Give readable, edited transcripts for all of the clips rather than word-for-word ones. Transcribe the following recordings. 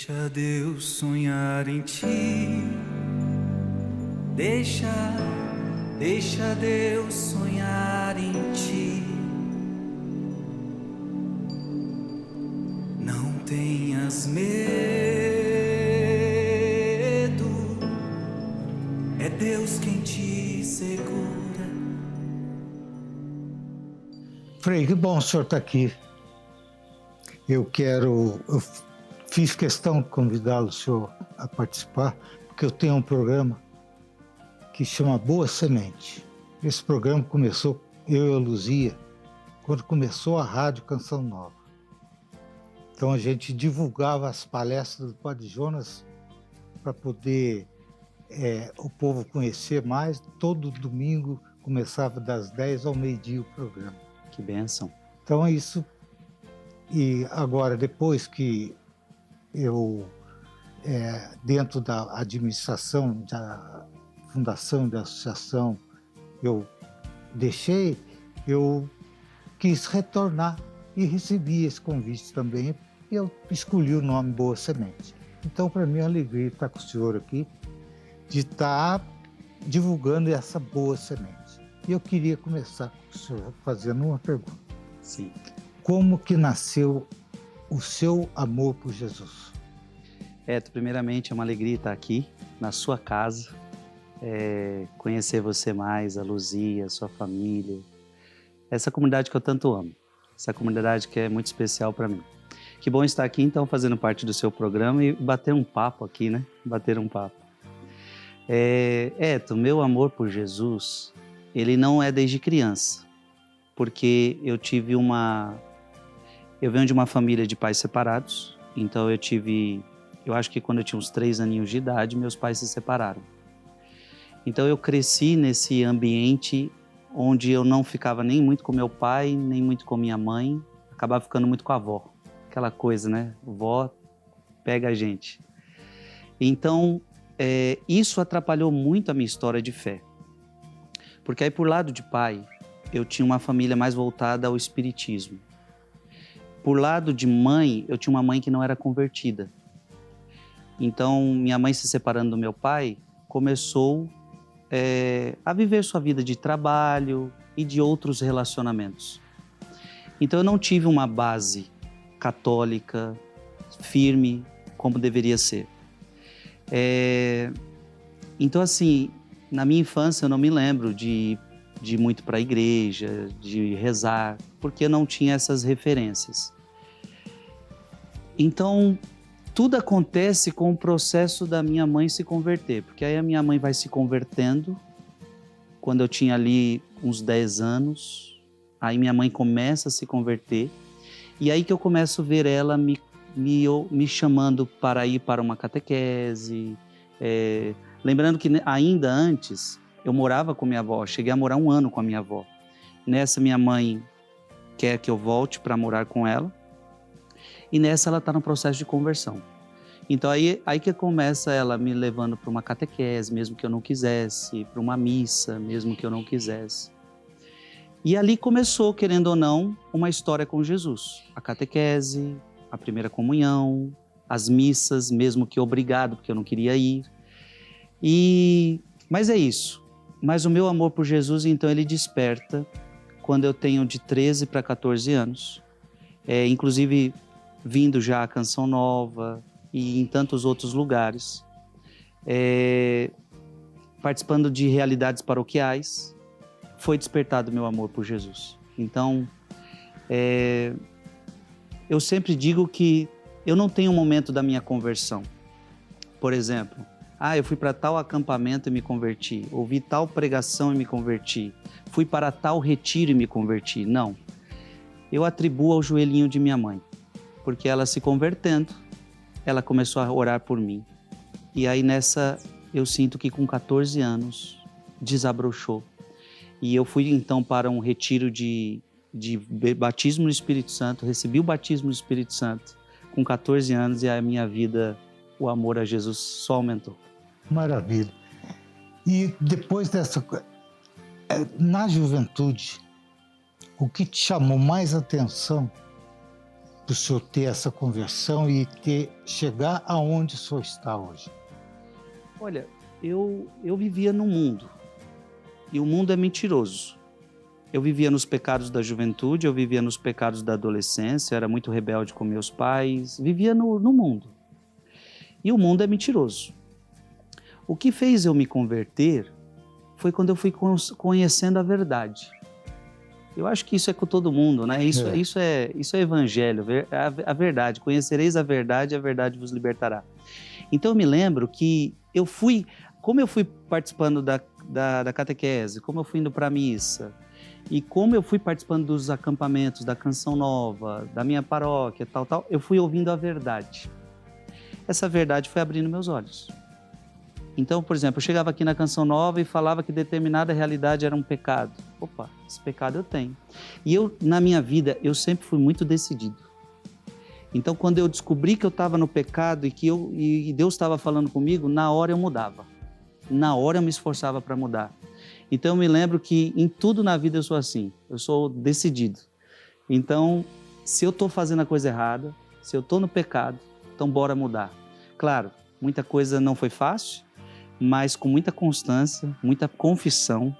Deixa Deus sonhar em ti. Deixa Deus sonhar em ti. Não tenhas medo, é Deus quem te segura. Frei, que bom o senhor estar aqui. Eu fiz questão de convidá-lo, senhor, a participar, porque eu tenho um programa que chama Boa Semente. Esse programa começou, eu e a Luzia, quando começou a Rádio Canção Nova. Então a gente divulgava as palestras do Padre Jonas para poder o povo conhecer mais. Todo domingo começava das 10 ao meio-dia o programa. Que bênção. Então é isso. E agora, depois que eu, dentro da administração, da fundação e da associação, eu quis retornar e recebi esse convite também, e eu escolhi o nome Boa Semente. Então, para mim, é uma alegria estar com o senhor aqui, de estar divulgando essa boa semente. E eu queria começar com o senhor fazendo uma pergunta. Sim. Como que nasceu o seu amor por Jesus? Primeiramente é uma alegria estar aqui, na sua casa, conhecer você mais, a Luzia, a sua família, essa comunidade que eu tanto amo, essa comunidade que é muito especial para mim. Que bom estar aqui, então, fazendo parte do seu programa e bater um papo aqui, né? Bater um papo. O meu amor por Jesus, ele não é desde criança, porque eu venho de uma família de pais separados, então eu acho que quando eu tinha uns 3 aninhos de idade, meus pais se separaram. Então eu cresci nesse ambiente onde eu não ficava nem muito com meu pai, nem muito com minha mãe, acabava ficando muito com a avó. Aquela coisa, né? Vó pega a gente. Então, isso atrapalhou muito a minha história de fé. Porque aí, por lado de pai, eu tinha uma família mais voltada ao espiritismo. Por lado de mãe, eu tinha uma mãe que não era convertida. Então, minha mãe se separando do meu pai, começou a viver sua vida de trabalho e de outros relacionamentos. Então, eu não tive uma base católica firme como deveria ser. Então, assim, na minha infância eu não me lembro de ir muito para a igreja, de rezar, porque eu não tinha essas referências. Então, tudo acontece com o processo da minha mãe se converter, porque aí a minha mãe vai se convertendo, quando eu tinha ali uns 10 anos, aí minha mãe começa a se converter, e aí que eu começo a ver ela me chamando para ir para uma catequese, lembrando que ainda antes eu morava com minha avó, cheguei a morar 1 ano com a minha avó. Nessa minha mãe quer que eu volte para morar com ela, e nessa ela está no processo de conversão. Então aí que começa ela me levando para uma catequese, mesmo que eu não quisesse, para uma missa, mesmo que eu não quisesse. E ali começou, querendo ou não, uma história com Jesus. A catequese, a primeira comunhão, as missas, mesmo que obrigado, porque eu não queria ir. Mas é isso. Mas o meu amor por Jesus, então, ele desperta quando eu tenho de 13 para 14 anos. Inclusive, vindo já a Canção Nova e em tantos outros lugares. Participando de realidades paroquiais, foi despertado meu amor por Jesus. Então, eu sempre digo que eu não tenho um momento da minha conversão. Por exemplo, eu fui para tal acampamento e me converti, ouvi tal pregação e me converti, fui para tal retiro e me converti. Não, eu atribuo ao joelhinho de minha mãe, porque ela se convertendo, ela começou a orar por mim. E aí nessa, eu sinto que com 14 anos, desabrochou. E eu fui então para um retiro de batismo no Espírito Santo, recebi o batismo no Espírito Santo com 14 anos e a minha vida, o amor a Jesus só aumentou. Maravilha. E depois dessa, na juventude, o que te chamou mais atenção para o senhor ter essa conversão e chegar aonde o senhor está hoje? Olha, eu vivia no mundo, e o mundo é mentiroso. Eu vivia nos pecados da juventude, eu vivia nos pecados da adolescência, eu era muito rebelde com meus pais, vivia no mundo. E o mundo é mentiroso. O que fez eu me converter foi quando eu fui conhecendo a verdade. Eu acho que isso é com todo mundo, né? Isso é evangelho, a verdade. Conhecereis a verdade vos libertará. Então eu me lembro que como eu fui participando da catequese, como eu fui indo para a missa, e como eu fui participando dos acampamentos, da Canção Nova, da minha paróquia, tal, eu fui ouvindo a verdade. Essa verdade foi abrindo meus olhos. Então, por exemplo, eu chegava aqui na Canção Nova e falava que determinada realidade era um pecado. Opa, esse pecado eu tenho. E na minha vida, eu sempre fui muito decidido. Então, quando eu descobri que eu estava no pecado e Deus estava falando comigo, na hora eu mudava. Na hora eu me esforçava para mudar. Então, eu me lembro que em tudo na vida eu sou assim. Eu sou decidido. Então, se eu estou fazendo a coisa errada, se eu estou no pecado, então bora mudar. Claro, muita coisa não foi fácil, mas com muita constância, muita confissão,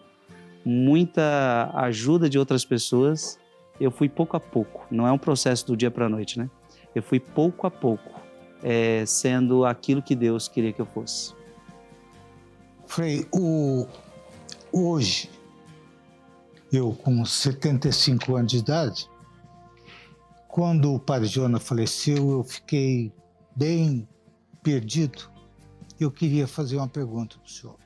muita ajuda de outras pessoas, eu fui pouco a pouco. Não é um processo do dia para a noite, né? Eu fui pouco a pouco sendo aquilo que Deus queria que eu fosse. Frei, hoje, eu com 75 anos de idade, quando o Padre Jonas faleceu, eu fiquei bem perdido. Eu queria fazer uma pergunta para o senhor.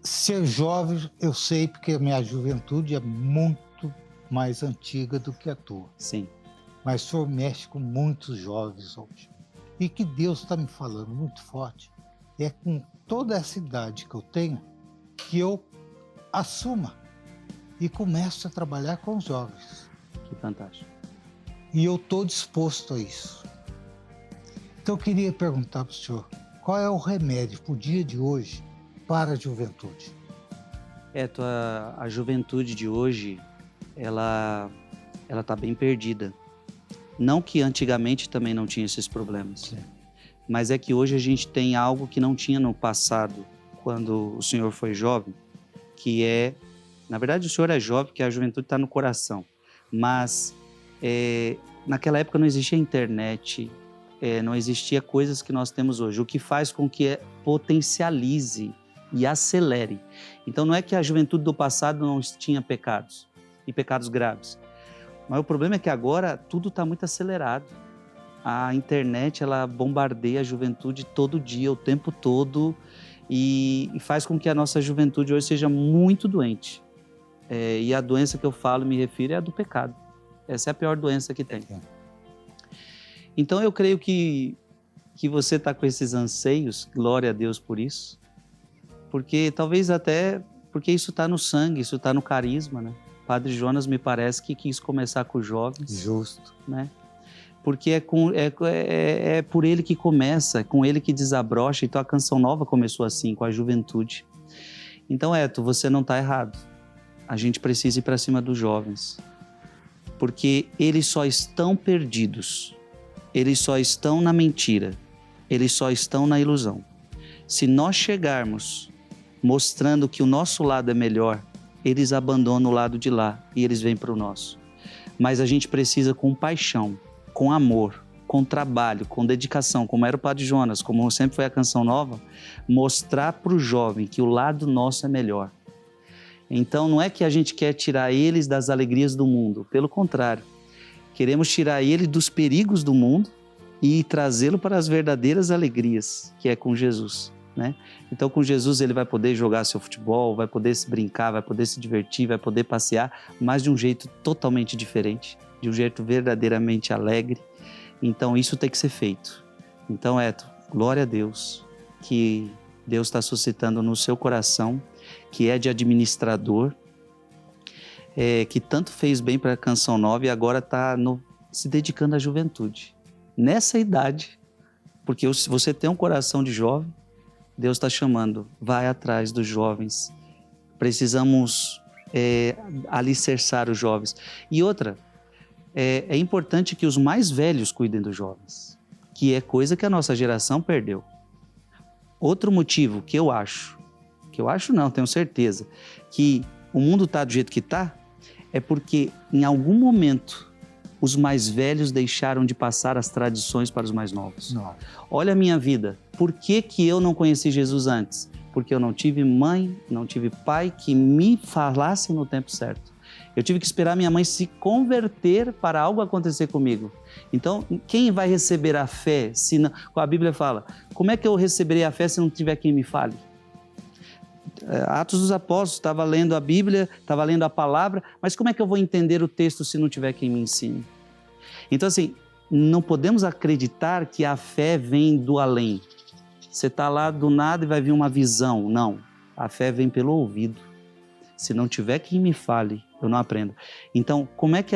Ser jovem, eu sei, porque a minha juventude é muito mais antiga do que a tua. Sim. Mas o senhor mexe com muitos jovens hoje. E que Deus está me falando muito forte é com toda essa idade que eu tenho, que eu assuma e comece a trabalhar com os jovens. Que fantástico. E eu estou disposto a isso. Então eu queria perguntar para o senhor, qual é o remédio para o dia de hoje para a juventude? A juventude de hoje, ela está bem perdida. Não que antigamente também não tinha esses problemas. Sim. Mas é que hoje a gente tem algo que não tinha no passado, quando o senhor foi jovem, que é... Na verdade, o senhor é jovem, porque a juventude está no coração. Mas naquela época não existia internet, não existia coisas que nós temos hoje, o que faz com que potencialize e acelere. Então não é que a juventude do passado não tinha pecados, e pecados graves. Mas o problema é que agora tudo está muito acelerado. A internet, ela bombardeia a juventude todo dia, o tempo todo, e faz com que a nossa juventude hoje seja muito doente. E a doença que eu falo, me refiro, é a do pecado. Essa é a pior doença que tem. Então eu creio que você está com esses anseios, glória a Deus por isso, porque talvez até porque isso está no sangue, isso está no carisma, né? Padre Jonas me parece que quis começar com os jovens. Justo. Né? Porque é por ele que começa, com ele que desabrocha. Então a Canção Nova começou assim, com a juventude. Então, Eto, você não está errado. A gente precisa ir para cima dos jovens, porque eles só estão perdidos, eles só estão na mentira, eles só estão na ilusão. Se nós chegarmos mostrando que o nosso lado é melhor, eles abandonam o lado de lá e eles vêm para o nosso. Mas a gente precisa, com paixão, com amor, com trabalho, com dedicação, como era o Padre Jonas, como sempre foi a Canção Nova, mostrar para o jovem que o lado nosso é melhor. Então não é que a gente quer tirar eles das alegrias do mundo, pelo contrário, queremos tirar ele dos perigos do mundo e trazê-lo para as verdadeiras alegrias, que é com Jesus, né? Então com Jesus ele vai poder jogar seu futebol, vai poder se brincar, vai poder se divertir, vai poder passear, mas de um jeito totalmente diferente, de um jeito verdadeiramente alegre. Então isso tem que ser feito. Então, Eto, glória a Deus, que Deus está suscitando no seu coração, que é de administrador, que tanto fez bem para a Canção Nova e agora está se dedicando à juventude. Nessa idade, porque se você tem um coração de jovem, Deus está chamando, vai atrás dos jovens. Precisamos alicerçar os jovens. E outra, é importante que os mais velhos cuidem dos jovens, que é coisa que a nossa geração perdeu. Outro motivo que eu acho não, tenho certeza, que o mundo está do jeito que está, é porque em algum momento os mais velhos deixaram de passar as tradições para os mais novos. Não. Olha a minha vida, por que eu não conheci Jesus antes? Porque eu não tive mãe, não tive pai que me falasse no tempo certo. Eu tive que esperar minha mãe se converter para algo acontecer comigo. Então, quem vai receber a fé se não... A Bíblia fala, como é que eu receberei a fé se não tiver quem me fale? Atos dos Apóstolos, estava lendo a Bíblia, estava lendo a palavra, mas como é que eu vou entender o texto se não tiver quem me ensine? Então, assim, não podemos acreditar que a fé vem do além. Você está lá do nada e vai vir uma visão. Não, a fé vem pelo ouvido. Se não tiver quem me fale, eu não aprendo. Então, como é que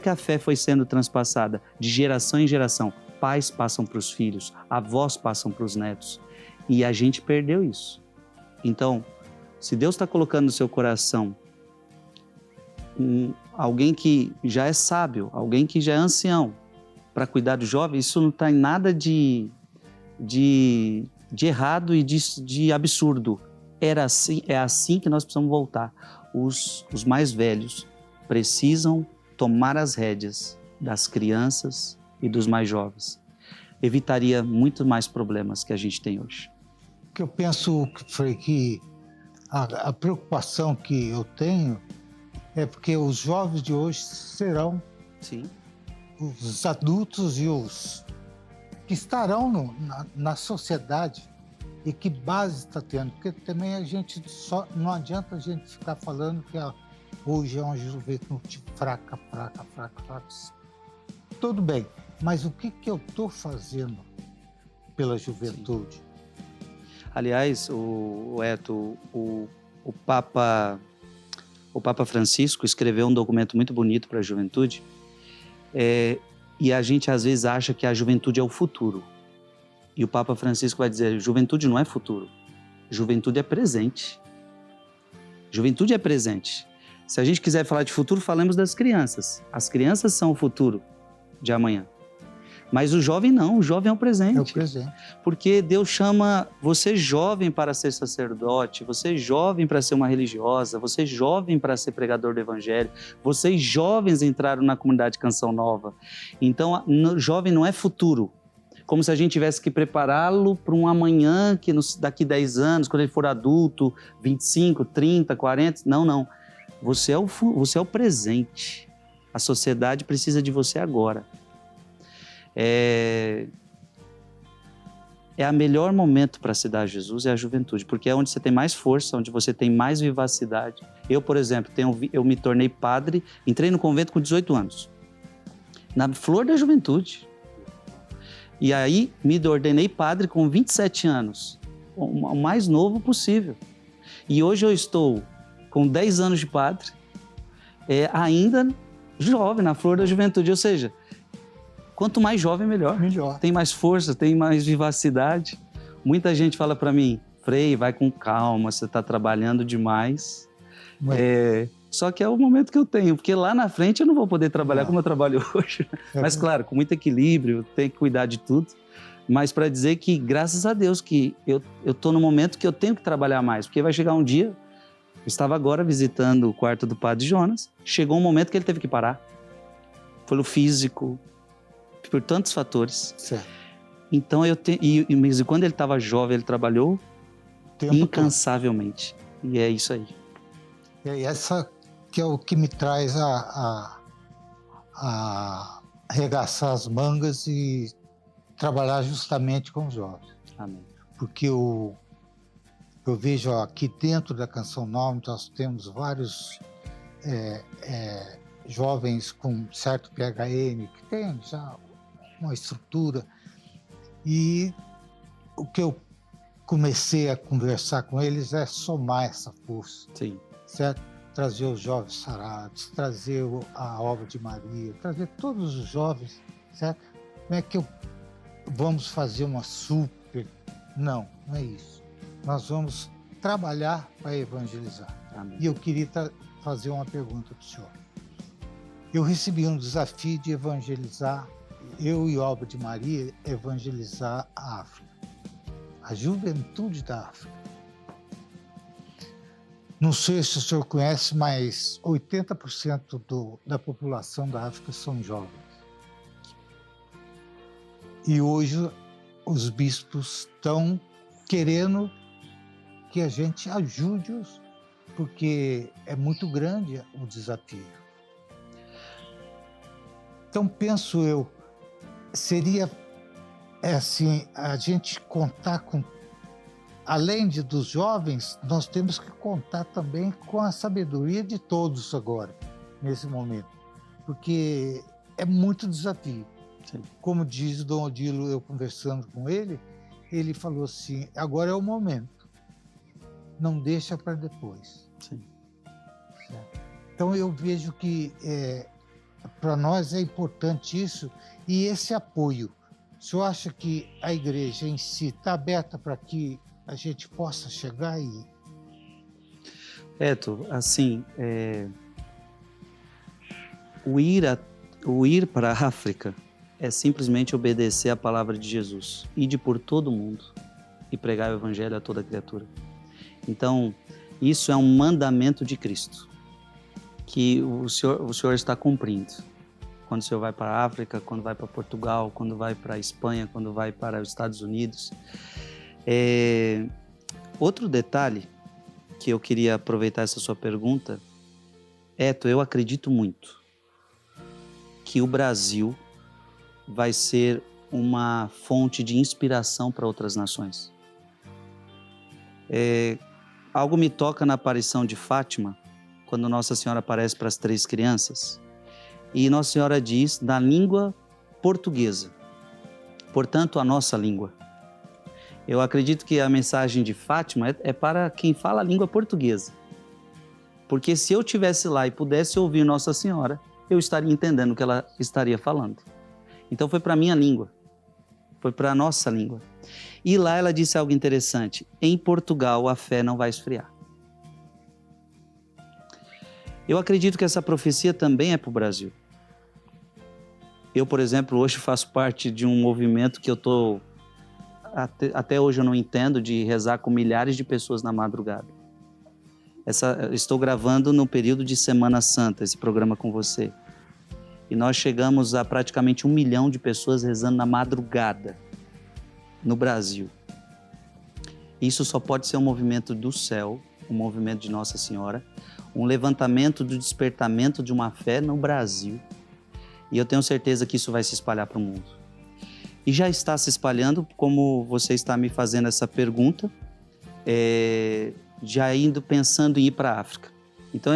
a fé foi sendo transpassada? De geração em geração. Pais passam para os filhos, avós passam para os netos. E a gente perdeu isso. Então, se Deus está colocando no seu coração alguém que já é sábio, alguém que já é ancião, para cuidar do jovem, isso não está em nada de errado e de absurdo. É assim que nós precisamos voltar. Os mais velhos precisam tomar as rédeas das crianças e dos mais jovens. Evitaria muito mais problemas que a gente tem hoje. Que eu penso, Frei, que a preocupação que eu tenho é porque os jovens de hoje serão Sim. os adultos e os que estarão na sociedade. E que base está tendo? Porque também não adianta a gente ficar falando que hoje é uma juventude fraca. Tudo bem, mas o que eu estou fazendo pela juventude? Sim. Aliás, o Papa Francisco escreveu um documento muito bonito para a juventude, e a gente às vezes acha que a juventude é o futuro. E o Papa Francisco vai dizer, juventude não é futuro, juventude é presente. Juventude é presente. Se a gente quiser falar de futuro, falemos das crianças. As crianças são o futuro de amanhã. Mas o jovem não, o jovem é o presente. É o presente. Porque Deus chama você jovem para ser sacerdote, você jovem para ser uma religiosa, você jovem para ser pregador do evangelho, vocês jovens entraram na comunidade Canção Nova. Então, jovem não é futuro. Como se a gente tivesse que prepará-lo para um amanhã, que daqui 10 anos, quando ele for adulto, 25, 30, 40... Não. Você é o presente. A sociedade precisa de você agora. É o melhor momento para se dar a Jesus, é a juventude, porque é onde você tem mais força, onde você tem mais vivacidade. Eu, por exemplo, eu me tornei padre, entrei no convento com 18 anos, na flor da juventude. E aí me ordenei padre com 27 anos, o mais novo possível. E hoje eu estou com 10 anos de padre, ainda jovem, na flor da juventude. Ou seja, quanto mais jovem, melhor. Tem mais força, tem mais vivacidade. Muita gente fala para mim, Frei, vai com calma, você está trabalhando demais. Só que é o momento que eu tenho, porque lá na frente eu não vou poder trabalhar como eu trabalho hoje. Mas claro, com muito equilíbrio, tenho que cuidar de tudo. Mas para dizer que, graças a Deus, que eu estou no momento que eu tenho que trabalhar mais. Porque vai chegar um dia, eu estava agora visitando o quarto do Padre Jonas, chegou um momento que ele teve que parar. Pelo físico, por tantos fatores. Certo. Então, mas quando ele estava jovem, ele trabalhou incansavelmente. E é isso aí. E essa que é o que me traz a arregaçar as mangas e trabalhar justamente com os jovens. Amém. Porque eu vejo aqui dentro da Canção Nova, nós temos vários jovens com certo PHM, que tem já uma estrutura. E o que eu comecei a conversar com eles é somar essa força. Sim. Certo? Trazer os jovens sarados, trazer a obra de Maria, trazer todos os jovens, certo? Não é que vamos fazer uma super... Não é isso. Nós vamos trabalhar para evangelizar. Amém. E eu queria fazer uma pergunta para o senhor. Eu recebi um desafio de evangelizar, eu e Obra de Maria, evangelizar a África, a juventude da África. Não sei se o senhor conhece, mas 80% da população da África são jovens. E hoje os bispos estão querendo que a gente ajude-os, porque é muito grande o desafio. Então, penso eu, seria assim, a gente contar com, além dos jovens, nós temos que contar também com a sabedoria de todos agora, nesse momento, porque é muito desafio. Sim. Como diz Dom Odilo, eu conversando com ele falou assim, agora é o momento, não deixa para depois. Sim. Certo? Então eu vejo que para nós é importante isso e esse apoio. O senhor acha que a igreja em si está aberta para que a gente possa chegar e... Eto, assim, o ir para a África é simplesmente obedecer a palavra de Jesus. Ide por todo mundo e pregar o evangelho a toda criatura. Então, isso é um mandamento de Cristo, que o senhor está cumprindo. Quando o senhor vai para a África, quando vai para Portugal, quando vai para a Espanha, quando vai para os Estados Unidos. Outro detalhe que eu queria aproveitar essa sua pergunta, Eto, eu acredito muito que o Brasil vai ser uma fonte de inspiração para outras nações. Algo me toca na aparição de Fátima, quando Nossa Senhora aparece para as 3 crianças, e Nossa Senhora diz na língua portuguesa, portanto a nossa língua. Eu acredito que a mensagem de Fátima é para quem fala a língua portuguesa, porque se eu estivesse lá e pudesse ouvir Nossa Senhora, eu estaria entendendo o que ela estaria falando. Então foi para a minha língua, foi para a nossa língua. E lá ela disse algo interessante, em Portugal a fé não vai esfriar. Eu acredito que essa profecia também é para o Brasil. Eu, por exemplo, hoje faço parte de um movimento que eu estou, até hoje eu não entendo, de rezar com milhares de pessoas na madrugada. Estou gravando no período de Semana Santa esse programa com você. E nós chegamos a praticamente 1 milhão de pessoas rezando na madrugada no Brasil. Isso só pode ser um movimento do céu, um movimento de Nossa Senhora, um levantamento do despertamento de uma fé no Brasil. E eu tenho certeza que isso vai se espalhar para o mundo. E já está se espalhando, como você está me fazendo essa pergunta, já indo pensando em ir para a África. Então,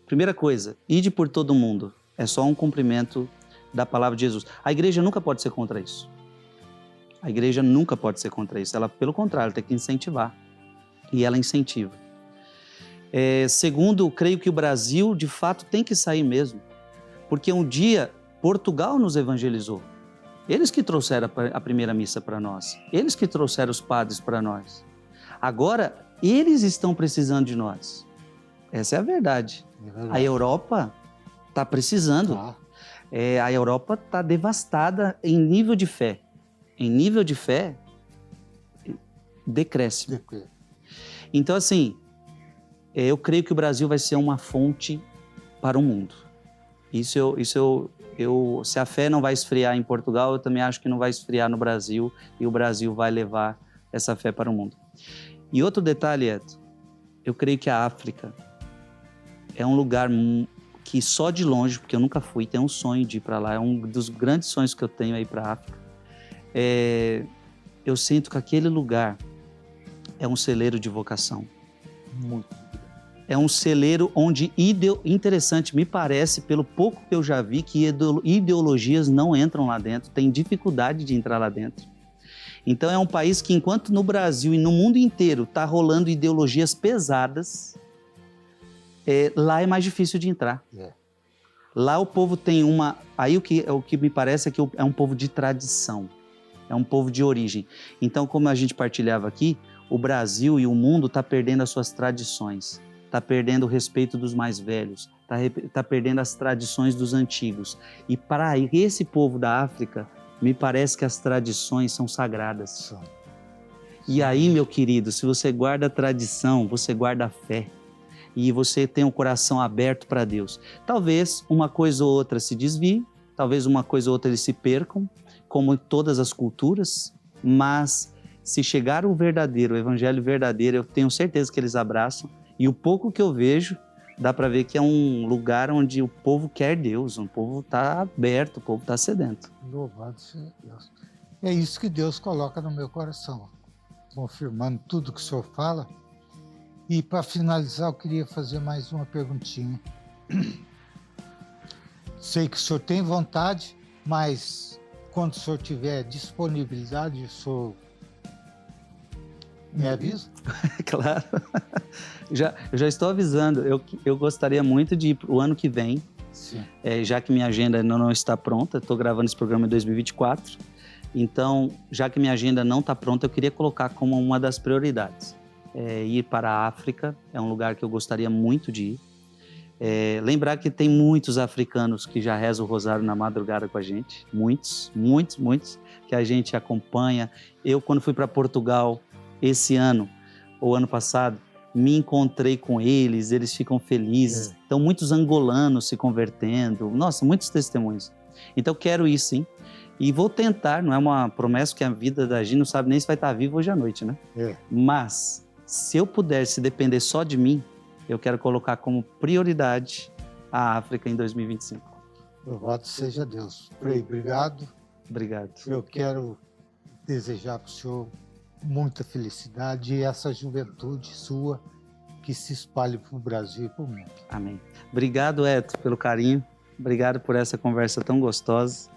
primeira coisa, ide por todo mundo. É só um cumprimento da palavra de Jesus. A igreja nunca pode ser contra isso. A igreja nunca pode ser contra isso. Ela, pelo contrário, tem que incentivar. E ela incentiva. Segundo, creio que o Brasil, de fato, tem que sair mesmo. Porque um dia, Portugal nos evangelizou. Eles que trouxeram a primeira missa para nós. Eles que trouxeram os padres para nós. Agora, eles estão precisando de nós. Essa é a verdade. A Europa está precisando. A Europa está devastada em nível de fé. Em nível de fé, decréscimo. Então, assim, eu creio que o Brasil vai ser uma fonte para o mundo. Se a fé não vai esfriar em Portugal, eu também acho que não vai esfriar no Brasil, e o Brasil vai levar essa fé para o mundo. E outro detalhe, Eto, eu creio que a África é um lugar que só de longe, porque eu nunca fui, tenho um sonho de ir para lá, é um dos grandes sonhos que eu tenho é ir para a África. Eu sinto que aquele lugar é um celeiro de vocação. Muito. É um celeiro onde, interessante, me parece, pelo pouco que eu já vi, que ideologias não entram lá dentro, tem dificuldade de entrar lá dentro. Então é um país que, enquanto no Brasil e no mundo inteiro está rolando ideologias pesadas, lá é mais difícil de entrar. Lá o povo tem uma... Aí o que me parece é que é um povo de tradição, é um povo de origem. Então, como a gente partilhava aqui, o Brasil e o mundo está perdendo as suas tradições, está perdendo o respeito dos mais velhos, está perdendo as tradições dos antigos. E para esse povo da África, me parece que as tradições são sagradas. E aí, meu querido, se você guarda a tradição, você guarda a fé. E você tem um coração aberto para Deus. Talvez uma coisa ou outra se desvie, talvez uma coisa ou outra eles se percam, como em todas as culturas, mas se chegar o verdadeiro, o evangelho verdadeiro, eu tenho certeza que eles abraçam. E o pouco que eu vejo, dá para ver que é um lugar onde o povo quer Deus, o povo está aberto, o povo está sedento. Louvado seja Deus. É isso que Deus coloca no meu coração, confirmando tudo que o senhor fala. E para finalizar, eu queria fazer mais uma perguntinha. Sei que o senhor tem vontade, mas quando o senhor tiver disponibilidade, o senhor me avisa? Claro. Eu já estou avisando. Eu gostaria muito de ir para o ano que vem, já que minha agenda ainda não está pronta. Estou gravando esse programa em 2024. Então, já que minha agenda não está pronta, eu queria colocar como uma das prioridades. Ir para a África é um lugar que eu gostaria muito de ir. Lembrar que tem muitos africanos que já rezam o rosário na madrugada com a gente. Muitos, que a gente acompanha. Eu, quando fui para Portugal esse ano, ou ano passado, me encontrei com eles, eles ficam felizes. Então, muitos angolanos se convertendo. Nossa, muitos testemunhos. Então, quero ir sim. E vou tentar, não é uma promessa, que a vida da gente não sabe nem se vai estar vivo hoje à noite, né? Mas, se eu pudesse depender só de mim, eu quero colocar como prioridade a África em 2025. Louvado seja Deus. Frei, obrigado. Obrigado. Eu quero desejar para o senhor muita felicidade e essa juventude sua que se espalhe para o Brasil e para o mundo. Amém. Obrigado, Eto, pelo carinho. Obrigado por essa conversa tão gostosa.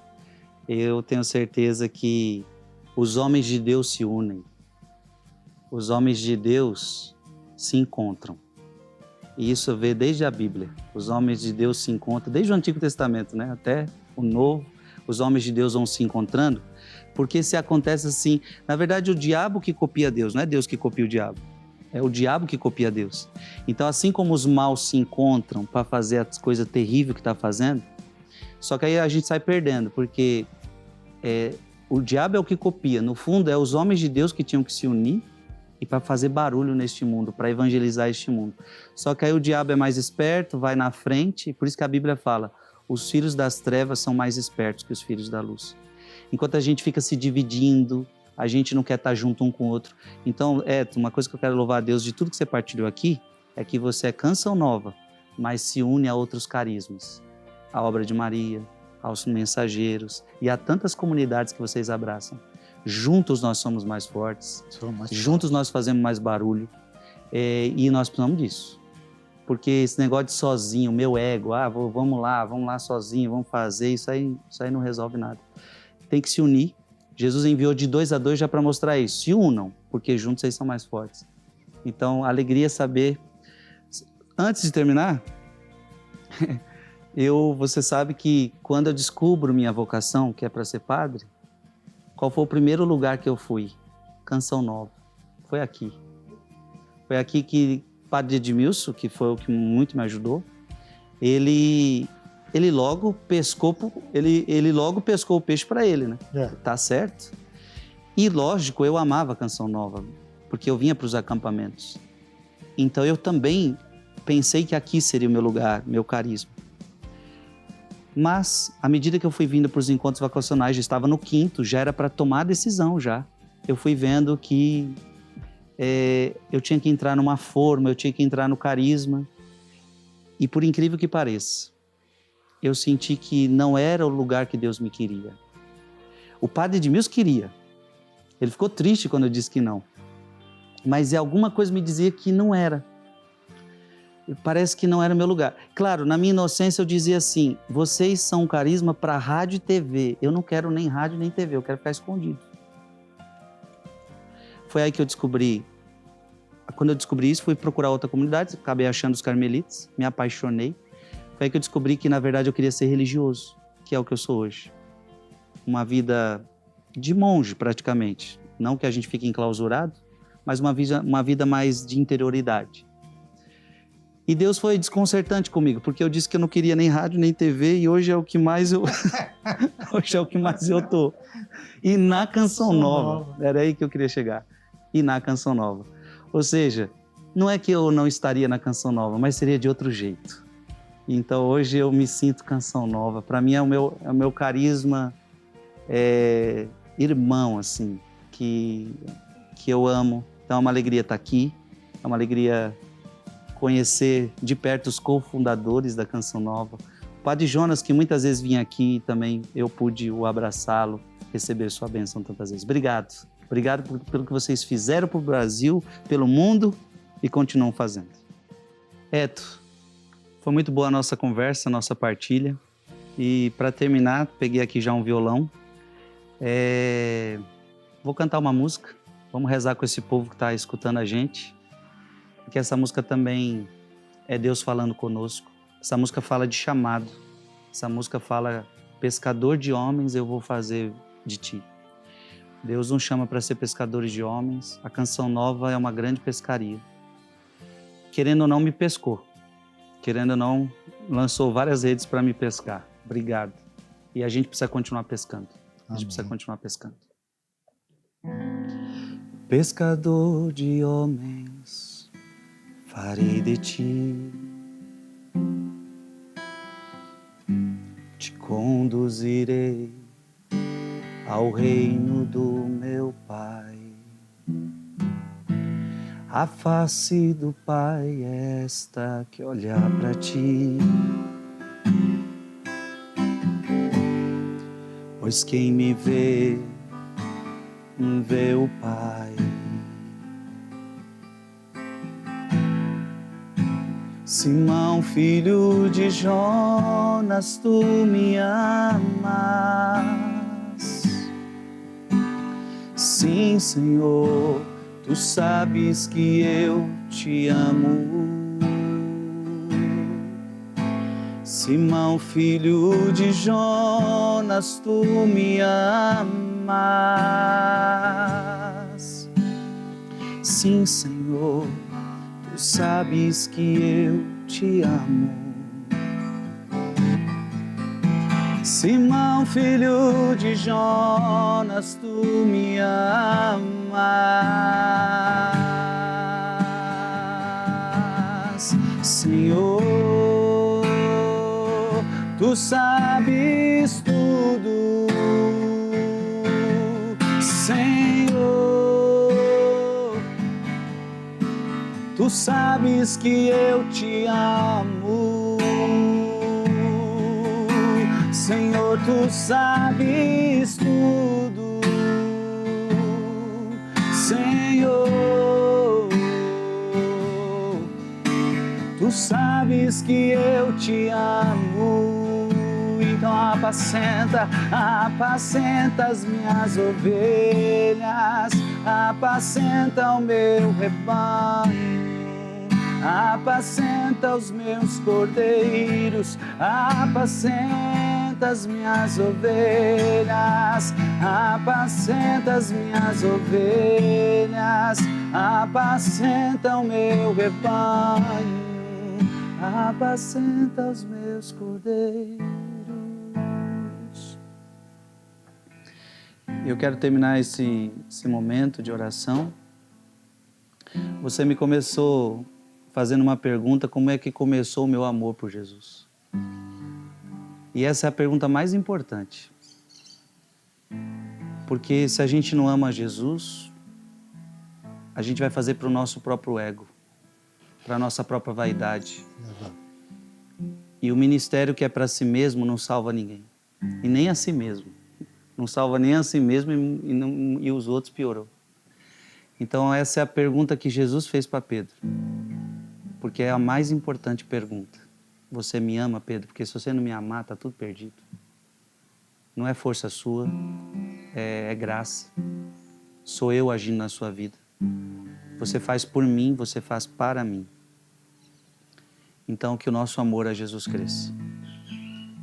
Eu tenho certeza que os homens de Deus se unem. Os homens de Deus se encontram. E isso vê desde a Bíblia. Os homens de Deus se encontram, desde o Antigo Testamento, né? Até o Novo. Os homens de Deus vão se encontrando. Porque se acontece assim, na verdade o diabo que copia Deus, não é Deus que copia o diabo. É o diabo que copia Deus. Então, assim como os maus se encontram para fazer as coisas terríveis que está fazendo, só que aí a gente sai perdendo, porque o diabo é o que copia. No fundo, é os homens de Deus que tinham que se unir e para fazer barulho neste mundo, para evangelizar este mundo. Só que aí o diabo é mais esperto, vai na frente, por isso que a Bíblia fala, os filhos das trevas são mais espertos que os filhos da luz. Enquanto a gente fica se dividindo, a gente não quer estar junto um com o outro. Então, uma coisa que eu quero louvar a Deus de tudo que você partilhou aqui, é que você é canção nova, mas se une a outros carismas. A obra de Maria, aos mensageiros e a tantas comunidades que vocês abraçam. Juntos nós somos mais fortes, juntos nós fazemos mais barulho e nós precisamos disso. Porque esse negócio de sozinho, meu ego, vamos lá sozinho, vamos fazer, isso aí não resolve nada. Tem que se unir. Jesus enviou de 2 a 2 já para mostrar isso. Se unam, porque juntos vocês são mais fortes. Então, alegria saber. Antes de terminar, você sabe que quando eu descubro minha vocação, que é para ser padre, qual foi o primeiro lugar que eu fui? Canção Nova. Foi aqui. Foi aqui que o padre Edmilson, que foi o que muito me ajudou, ele logo pescou o peixe para ele, né? Tá certo? E lógico, eu amava a Canção Nova, porque eu vinha para os acampamentos. Então eu também pensei que aqui seria o meu lugar, meu carisma. Mas, à medida que eu fui vindo para os encontros vocacionais, já estava no 5º, já era para tomar a decisão já. Eu fui vendo que eu tinha que entrar numa forma, eu tinha que entrar no carisma. E por incrível que pareça, eu senti que não era o lugar que Deus me queria. O padre Edmilson queria. Ele ficou triste quando eu disse que não. Mas alguma coisa me dizia que não era. Parece que não era o meu lugar. Claro, na minha inocência eu dizia assim, vocês são um carisma para rádio e TV. Eu não quero nem rádio nem TV, eu quero ficar escondido. Foi aí que eu descobri. Quando eu descobri isso, fui procurar outra comunidade, acabei achando os carmelitas, me apaixonei. Foi aí que eu descobri que, na verdade, eu queria ser religioso, que é o que eu sou hoje. Uma vida de monge, praticamente. Não que a gente fique enclausurado, mas uma vida mais de interioridade. E Deus foi desconcertante comigo, porque eu disse que eu não queria nem rádio, nem TV, e hoje é o que mais eu... hoje é o que mais eu tô. E na Canção Nova, era aí que eu queria chegar. E na Canção Nova. Ou seja, não é que eu não estaria na Canção Nova, mas seria de outro jeito. Então hoje eu me sinto Canção Nova. Para mim é o meu carisma irmão, assim, que eu amo. Então é uma alegria estar aqui, é uma alegria conhecer de perto os cofundadores da Canção Nova. O Padre Jonas, que muitas vezes vinha aqui também, eu pude o abraçá-lo, receber sua bênção tantas vezes. Obrigado. Obrigado pelo que vocês fizeram para o Brasil, pelo mundo e continuam fazendo. Eto, foi muito boa a nossa conversa, a nossa partilha. E para terminar, peguei aqui já um violão. Vou cantar uma música. Vamos rezar com esse povo que está escutando a gente. Porque essa música também é Deus falando conosco. Essa música fala de chamado. Essa música fala, pescador de homens eu vou fazer de ti. Deus nos chama para ser pescadores de homens. A Canção Nova é uma grande pescaria. Querendo ou não, me pescou. Querendo ou não, lançou várias redes para me pescar. Obrigado. E a gente precisa continuar pescando. A gente precisa continuar pescando. Pescador de homens, farei de ti. Te conduzirei ao reino do meu Pai. A face do Pai é esta que olhar para ti. Pois quem me vê, vê o Pai. Simão, filho de Jonas, tu me amas. Sim, Senhor, tu sabes que eu te amo. Simão, filho de Jonas, tu me amas. Sim, Senhor, tu sabes que eu te amo. Simão, filho de Jonas, tu me amas. Senhor, tu sabes tudo. Senhor, tu sabes que eu te amo. Senhor, tu sabes tudo. Senhor, tu sabes que eu te amo. Então apacenta as minhas ovelhas, apacenta o meu rebanho. Apacenta os meus cordeiros, apacenta as minhas ovelhas, apacenta as minhas ovelhas, apacenta o meu rebanho, apacenta os meus cordeiros. Eu quero terminar esse momento de oração. Você me começou fazendo uma pergunta: como é que começou o meu amor por Jesus? E essa é a pergunta mais importante. Porque se a gente não ama Jesus, a gente vai fazer para o nosso próprio ego, para a nossa própria vaidade. E o ministério que é para si mesmo não salva ninguém. E nem a si mesmo. Não salva nem a si mesmo e os outros piorou. Então essa é a pergunta que Jesus fez para Pedro. Porque é a mais importante pergunta. Você me ama, Pedro? Porque se você não me amar, está tudo perdido. Não é força sua, é graça. Sou eu agindo na sua vida. Você faz por mim, você faz para mim. Então que o nosso amor a Jesus cresça.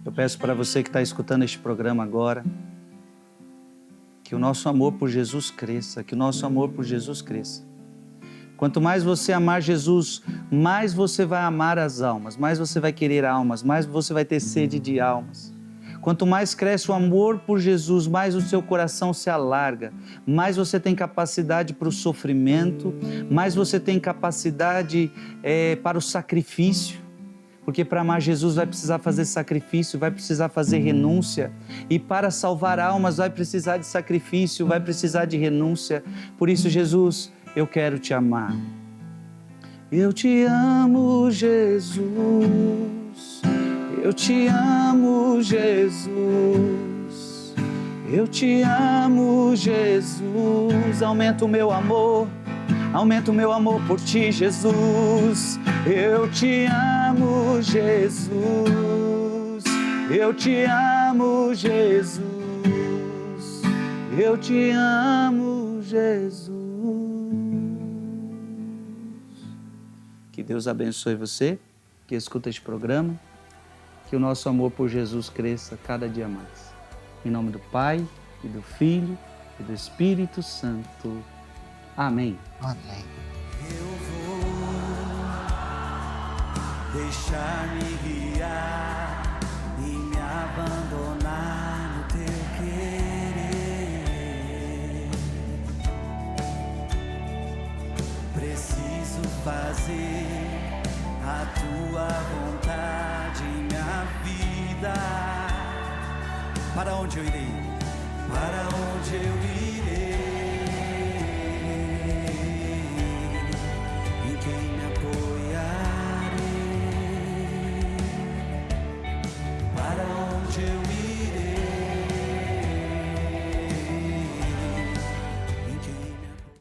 Eu peço para você que está escutando este programa agora, que o nosso amor por Jesus cresça, que o nosso amor por Jesus cresça. Quanto mais você amar Jesus, mais você vai amar as almas, mais você vai querer almas, mais você vai ter sede de almas. Quanto mais cresce o amor por Jesus, mais o seu coração se alarga, mais você tem capacidade para o sofrimento, mais você tem capacidade para o sacrifício, porque para amar Jesus vai precisar fazer sacrifício, vai precisar fazer renúncia, e para salvar almas vai precisar de sacrifício, vai precisar de renúncia. Por isso, Jesus, eu quero te amar. Eu te amo, Jesus. Eu te amo, Jesus. Eu te amo, Jesus. Aumenta o meu amor por ti, Jesus. Eu te amo, Jesus. Eu te amo, Jesus. Eu te amo, Jesus. Que Deus abençoe você que escuta este programa. Que o nosso amor por Jesus cresça cada dia mais. Em nome do Pai, e do Filho, e do Espírito Santo. Amém. Amém. Eu vou deixar-me guiar e me abandonar no teu querer. Preciso fazer a tua vontade, minha vida. Para onde eu irei? Para onde eu irei?